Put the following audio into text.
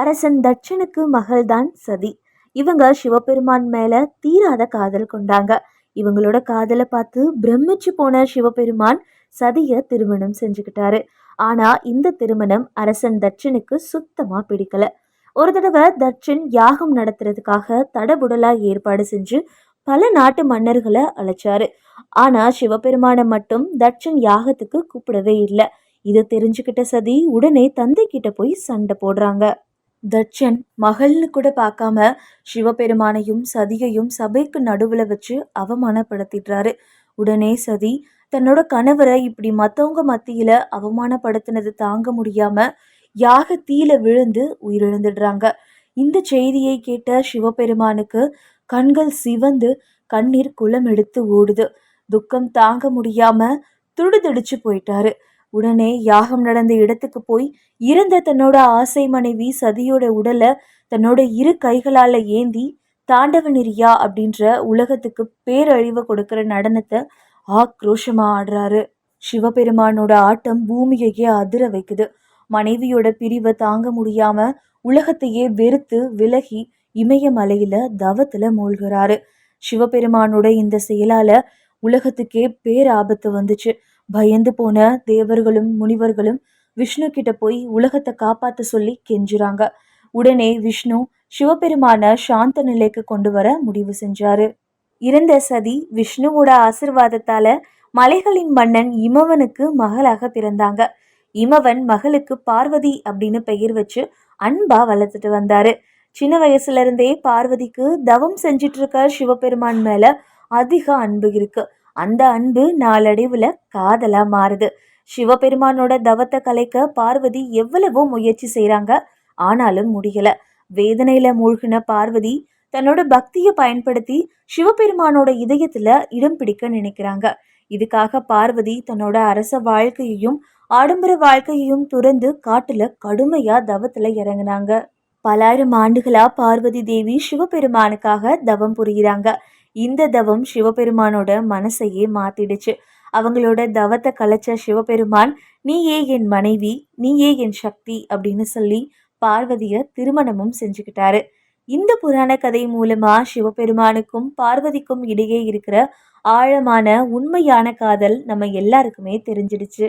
அரசன் தட்சனுக்கு மகள்தான் சதி. இவங்க சிவபெருமான் மேல தீராத காதல் கொண்டாங்க. இவங்களோட காதலை பார்த்து பிரமிச்சு போன சிவபெருமான் சதிய திருமணம் செஞ்சுக்கிட்டாரு. ஆனா இந்த திருமணம் அரசன் தட்சனுக்கு சுத்தமா பிடிக்கல. ஒரு தடவை தட்சன் யாகம் நடத்துறதுக்காக தடபுடலா ஏற்பாடு செஞ்சு பல நாட்டு மன்னர்களை அழைச்சாரு. ஆனா சிவபெருமான மட்டும் தட்சன் யாகத்துக்கு கூப்பிடவே இல்லை. இதை தெரிஞ்சுக்கிட்ட சதி உடனே தந்தை கிட்ட போய் சண்டை போடுறாங்க. தட்சன் மகள்னு கூட பார்க்காம சிவபெருமானையும் சதியையும் சபைக்கு நடுவுல வச்சு அவமானப்படுத்திடுறாரு. உடனே சதி தன்னோட கணவரை இப்படி மத்தவங்க மத்தியில அவமானப்படுத்தினது தாங்க முடியாம யாக தீல விழுந்து உயிரிழந்துடுறாங்க. இந்த செய்தியை கேட்ட சிவபெருமானுக்கு கண்கள் சிவந்து கண்ணீர் குளம் எடுத்து ஓடுது. துக்கம் தாங்க முடியாம துடிதுடிச்சு போயிட்டாரு. உடனே யாகம் நடந்த இடத்துக்கு போய் இறந்த தன்னோட ஆசை மனைவி சதியோட உடலை தன்னோட இரு கைகளால ஏந்தி தாண்டவநிரியா அப்படின்ற உலகத்துக்கு பேரழிவை கொடுக்கிற நடனத்தை ஆக்ரோஷமா ஆடுறாரு. சிவபெருமானோட ஆட்டம் பூமியையே அதிர வைக்குது. மனைவியோட பிரிவை தாங்க முடியாம உலகத்தையே வெறுத்து விலகி இமயமலையில தவத்துல மூழ்கிறாரு. சிவபெருமானோட இந்த செயலால உலகத்துக்கே பேராபத்து வந்துச்சு. பயந்து போன தேவர்களும் முனிவர்களும் விஷ்ணு கிட்ட போய் உலகத்தை காப்பாத்த சொல்லி கெஞ்சுறாங்க. உடனே விஷ்ணு சிவபெருமான சாந்த நிலைக்கு கொண்டு வர முடிவு செஞ்சாரு. இறந்த சதி விஷ்ணுவோட ஆசிர்வாதத்தால மலைகளின் மன்னன் இமவனுக்கு மகளாக பிறந்தாங்க. இமவன் மகளுக்கு பார்வதி அப்படின்னு பெயர் வச்சு அன்பா வளர்த்துட்டு வந்தாரு. சின்ன வயசுல இருந்தே பார்வதிக்கு தவம் செஞ்சிட்டு இருக்க சிவபெருமான் மேல அதிக அன்பு இருக்கு. அந்த அன்பு நாளடைவுல காதலா மாறுது. சிவபெருமானோட தவத்தை கலைக்க பார்வதி எவ்வளவோ முயற்சி செய்றாங்க. ஆனாலும் முடியல. வேதனையில மூழ்கின பார்வதி தன்னோட பக்தியை பயன்படுத்தி சிவபெருமானோட இதயத்துல இடம் பிடிக்க நினைக்கிறாங்க. இதுக்காக பார்வதி தன்னோட அரச வாழ்க்கையையும் ஆடம்பர வாழ்க்கையையும் துறந்து காட்டுல கடுமையா தவத்துல இறங்குனாங்க. பலாயிரம் ஆண்டுகளா பார்வதி தேவி சிவபெருமானுக்காக தவம் புரியுறாங்க. இந்த தவம் சிவபெருமானோட மனசையே மாத்திடுச்சு. அவங்களோட தவத்தை கலைச்ச சிவபெருமான் நீயே என் மனைவி, நீயே என் சக்தி அப்படின்னு சொல்லி பார்வதிய திருமணமும் செஞ்சுக்கிட்டாரு. இந்த புராண கதை மூலமா சிவபெருமானுக்கும் பார்வதிக்கும் இடையே இருக்கிற ஆழமான உண்மையான காதல் நம்ம எல்லாருக்குமே தெரிஞ்சிடுச்சு.